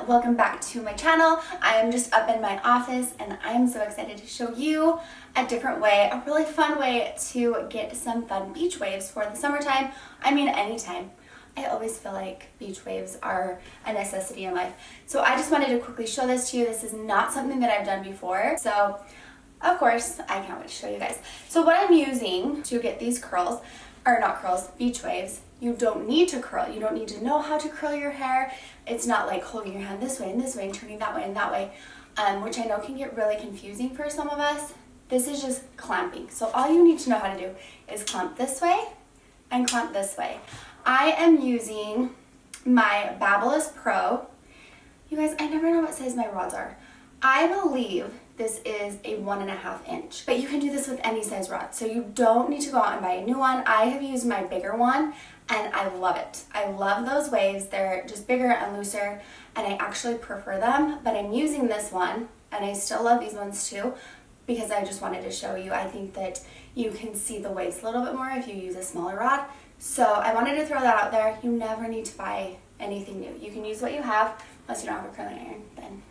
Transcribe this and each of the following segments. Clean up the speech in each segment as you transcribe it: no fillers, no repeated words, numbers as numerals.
welcome back to my channel. I am just up in my office and I am so excited to show you a different way, a really fun way to get some fun beach waves for the summertime. I mean anytime. I always feel like beach waves are a necessity in life. So I just wanted to quickly show this to you. This is not something that I've done before. So of course, I can't wait to show you guys. So what I'm using to get these curls, or not curls, beach waves, you don't need to curl. You don't need to know how to curl your hair. It's not like holding your hand this way and turning that way and that way, which I know can get really confusing for some of us. This is just clamping. So all you need to know how to do is clamp this way and clamp this way. I am using my Babyliss Pro. You guys, I never know what size my rods are. I believe this is a 1.5 inch, but you can do this with any size rod. So you don't need to go out and buy a new one. I have used my bigger one and I love it. I love those waves. They're just bigger and looser and I actually prefer them, but I'm using this one and I still love these ones too because I just wanted to show you. I think that you can see the waves a little bit more if you use a smaller rod. So I wanted to throw that out there. You never need to buy anything new. You can use what you have, unless you don't have a curling iron, then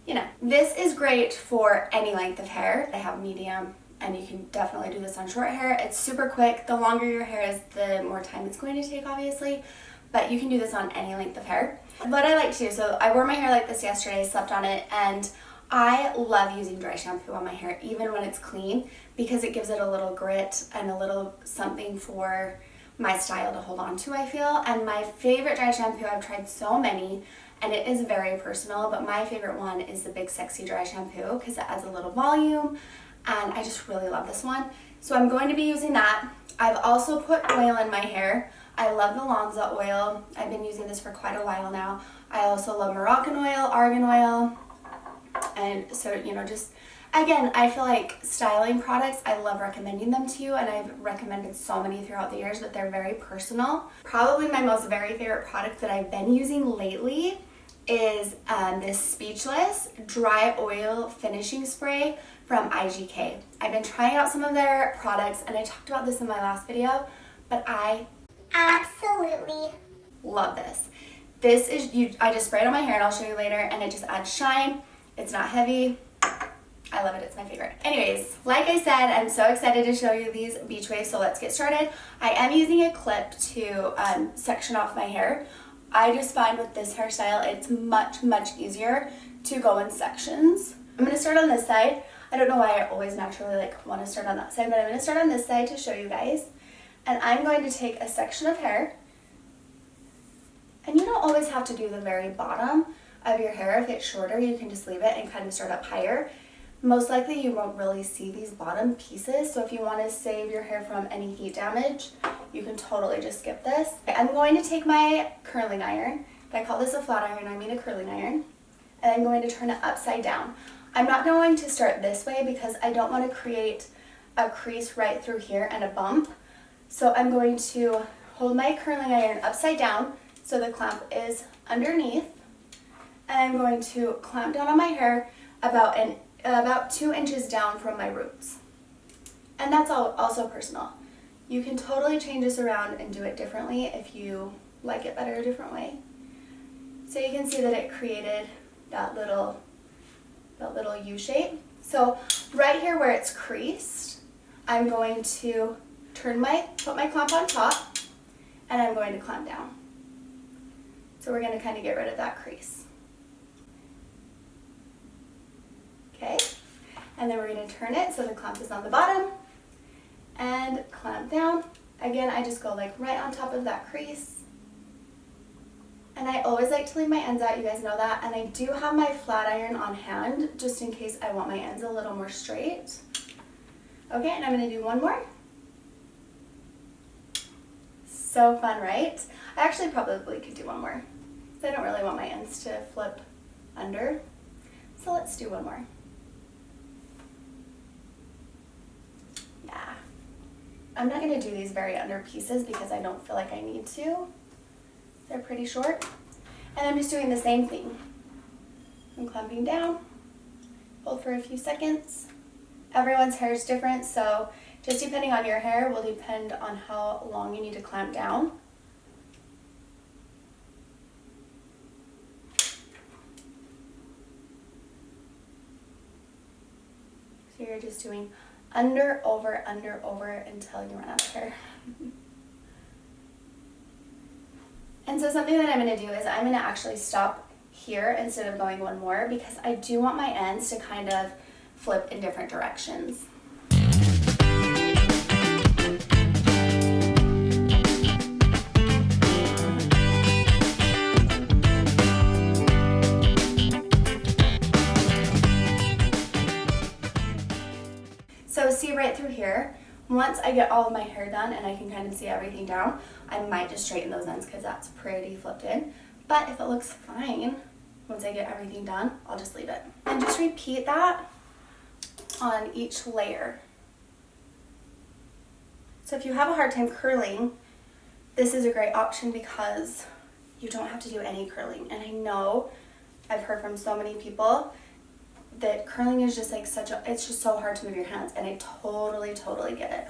you know. This is great for any length of hair. I have medium and you can definitely do this on short hair. It's super quick. The longer your hair is, the more time it's going to take, obviously, but you can do this on any length of hair. What I like to do, so I wore my hair like this yesterday, slept on it, and I love using dry shampoo on my hair, even when it's clean, because it gives it a little grit and a little something for my style to hold on to, I feel. And my favorite dry shampoo, I've tried so many, and it is very personal, but my favorite one is the Big Sexy Dry Shampoo because it adds a little volume, and I just really love this one. So I'm going to be using that. I've also put oil in my hair. I love the Lonza oil. I've been using this for quite a while now. I also love Moroccan oil, argan oil, and so, you know, just again, I feel like styling products, I love recommending them to you, and I've recommended so many throughout the years, but they're very personal. Probably my most very favorite product that I've been using lately is this Speechless Dry Oil Finishing Spray from IGK. I've been trying out some of their products, and I talked about this in my last video, but I absolutely love this. This is, I just spray it on my hair, and I'll show you later, and it just adds shine. It's not heavy. I love it. It's my favorite. Anyways, like I said, I'm so excited to show you these beach waves, so let's get started. I am using a clip to section off my hair. I just find with this hairstyle, it's much easier to go in sections. I'm going to start on this side. I don't know why I always naturally want to start on that side, but I'm going to start on this side to show you guys. And I'm going to take a section of hair. And you don't always have to do the very bottom of your hair. If it's shorter, you can just leave it and kind of start up higher. Most likely you won't really see these bottom pieces, so if you want to save your hair from any heat damage, you can totally just skip this. I'm going to take my curling iron. If I call this a flat iron, I mean a curling iron, and I'm going to turn it upside down. I'm not going to start this way because I don't want to create a crease right through here and a bump. So I'm going to hold my curling iron upside down so the clamp is underneath, and I'm going to clamp down on my hair about 2 inches down from my roots. And that's also personal. You can totally change this around and do it differently if you like it better a different way. So you can see that it created that little U shape. So right here where it's creased, I'm going to put my clamp on top, and I'm going to clamp down. So we're going to kind of get rid of that crease. Okay, and then we're going to turn it so the clamp is on the bottom and clamp down. Again, I just go like right on top of that crease. And I always like to leave my ends out, you guys know that. And I do have my flat iron on hand just in case I want my ends a little more straight. Okay, and I'm going to do one more. So fun, right? I actually probably could do one more because I don't really want my ends to flip under. So let's do one more. I'm not going to do these very under pieces because I don't feel like I need to. They're pretty short. And I'm just doing the same thing. I'm clamping down, hold for a few seconds. Everyone's hair is different, so just depending on your hair will depend on how long you need to clamp down. So you're just doing under, over, until you run out of hair. And so something that I'm going to do is I'm going to actually stop here instead of going one more, because I do want my ends to kind of flip in different directions. So see right through here, once I get all of my hair done and I can kind of see everything down, I might just straighten those ends because that's pretty flipped in. But if it looks fine, once I get everything done, I'll just leave it. And just repeat that on each layer. So if you have a hard time curling, this is a great option because you don't have to do any curling. And I know I've heard from so many people that curling is just like it's just so hard to move your hands, and I totally get it.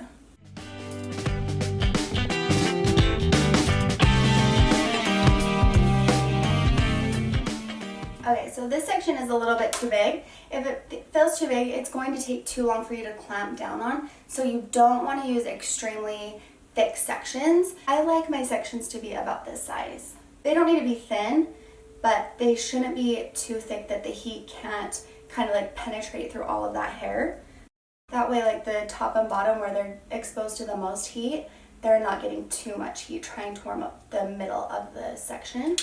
Okay, so this section is a little bit too big. If it feels too big, it's going to take too long for you to clamp down on, so you don't want to use extremely thick sections. I like my sections to be about this size. They don't need to be thin, but they shouldn't be too thick that the heat can't kind of like penetrate through all of that hair. That way, like the top and bottom where they're exposed to the most heat, they're not getting too much heat trying to warm up the middle of the section.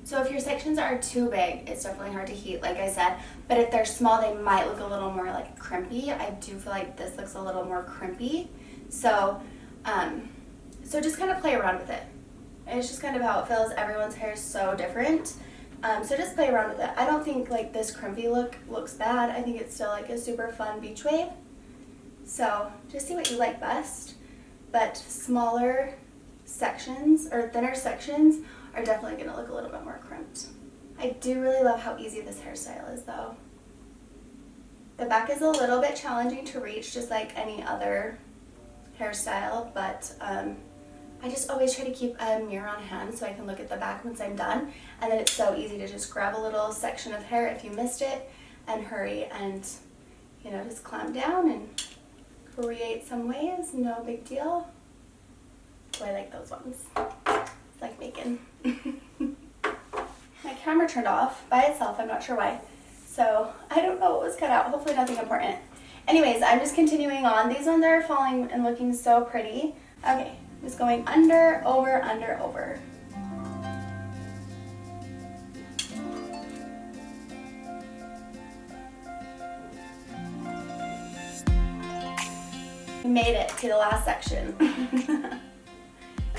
So if your sections are too big, it's definitely hard to heat, like I said, but if they're small, they might look a little more like crimpy. I do feel like this looks a little more crimpy. So, so just kind of play around with it. It's just kind of how it feels. Everyone's hair is so different. So just play around with it. I don't think like this crimpy look looks bad. I think it's still like a super fun beach wave. So just see what you like best. But smaller sections or thinner sections are definitely going to look a little bit more crimped. I do really love how easy this hairstyle is though. The back is a little bit challenging to reach, just like any other hairstyle, but I just always try to keep a mirror on hand so I can look at the back once I'm done, and then it's so easy to just grab a little section of hair if you missed it and hurry and, you know, just clamp down and create some waves. No big deal. Oh, I like those ones. It's like bacon. My camera turned off by itself. I'm not sure why. So I don't know what was cut out. Hopefully nothing important. Anyways, I'm just continuing on. These ones are falling and looking so pretty. Okay. Just going under, over, under, over. We made it to the last section.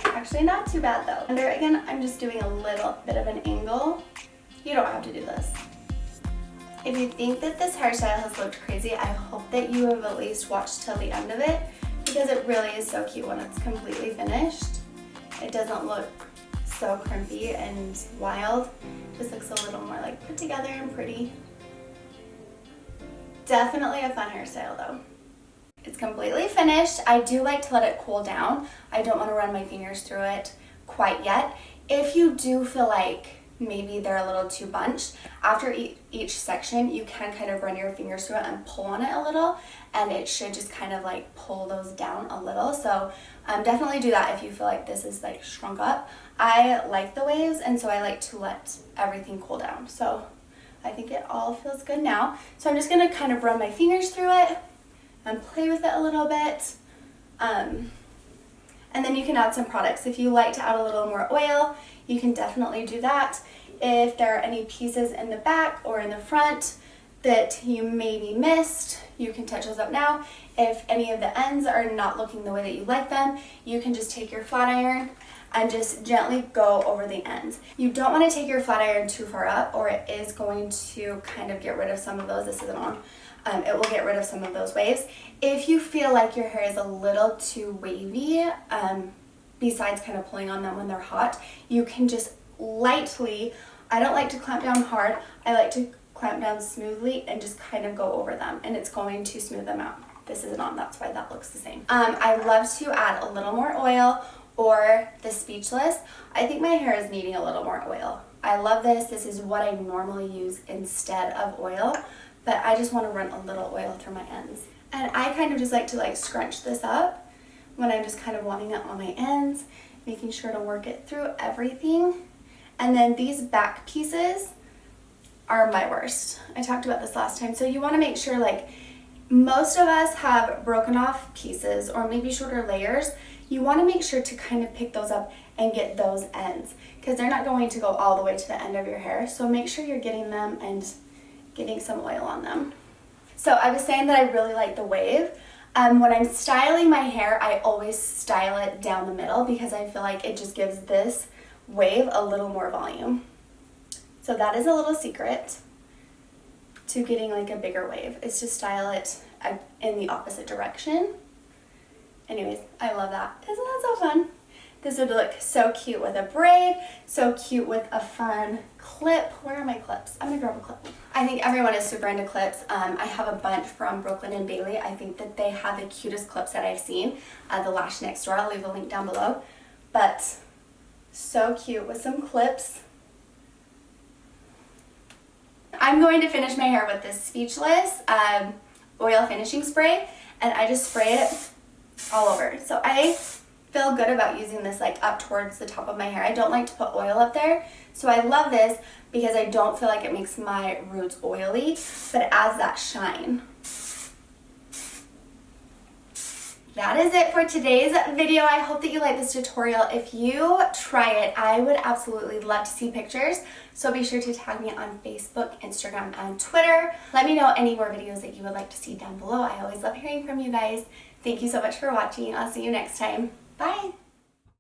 Actually, not too bad though. Under again, I'm just doing a little bit of an angle. You don't have to do this. If you think that this hairstyle has looked crazy, I hope that you have at least watched till the end of it, because it really is so cute when it's completely finished. It doesn't look so crimpy and wild. It just looks a little more like put together and pretty. Definitely a fun hairstyle though. It's completely finished. I do like to let it cool down. I don't want to run my fingers through it quite yet. If you do feel like maybe they're a little too bunched, after each section you can kind of run your fingers through it and pull on it a little, and it should just kind of like pull those down a little. So definitely do that if you feel like this is like shrunk up. I like the waves, and so I like to let everything cool down. So I think it all feels good now. So I'm just gonna kind of run my fingers through it and play with it a little bit. And then you can add some products. If you like to add a little more oil, you can definitely do that. If there are any pieces in the back or in the front that you maybe missed, you can touch those up now. If any of the ends are not looking the way that you like them, you can just take your flat iron and just gently go over the ends. You don't want to take your flat iron too far up, or it is going to kind of get rid of some of those. This isn't on. It will get rid of some of those waves. If you feel like your hair is a little too wavy, besides kind of pulling on them when they're hot, you can just lightly, I don't like to clamp down hard, I like to clamp down smoothly and just kind of go over them, and it's going to smooth them out. This isn't on, that's why that looks the same. I love to add a little more oil or the Speechless. I think my hair is needing a little more oil. I love this. This is what I normally use instead of oil, but I just want to run a little oil through my ends. And I kind of just like to like scrunch this up when I'm just kind of wanting it on my ends, making sure to work it through everything. And then these back pieces are my worst. I talked about this last time. So you want to make sure, like, most of us have broken off pieces or maybe shorter layers. You want to make sure to kind of pick those up and get those ends, because they're not going to go all the way to the end of your hair. So make sure you're getting them and getting some oil on them. So I was saying that I really like the wave. When I'm styling my hair, I always style it down the middle because I feel like it just gives this wave a little more volume. So that is a little secret to getting like a bigger wave, is to style it in the opposite direction. Anyways, I love that. Isn't that so fun? This would look so cute with a braid, so cute with a fun clip. Where are my clips? I'm gonna grab a clip. I think everyone is super into clips. I have a bunch from Brooklyn and Bailey. I think that they have the cutest clips that I've seen. The Lash Next Door, I'll leave a link down below. But so cute with some clips. I'm going to finish my hair with this Speechless oil finishing spray, and I just spray it all over. So I feel good about using this like up towards the top of my hair. I don't like to put oil up there, so I love this because I don't feel like it makes my roots oily, but it adds that shine. That is it for today's video. I hope that you like this tutorial. If you try it, I would absolutely love to see pictures. So be sure to tag me on Facebook, Instagram, and Twitter. Let me know any more videos that you would like to see down below. I always love hearing from you guys. Thank you so much for watching. I'll see you next time. Bye.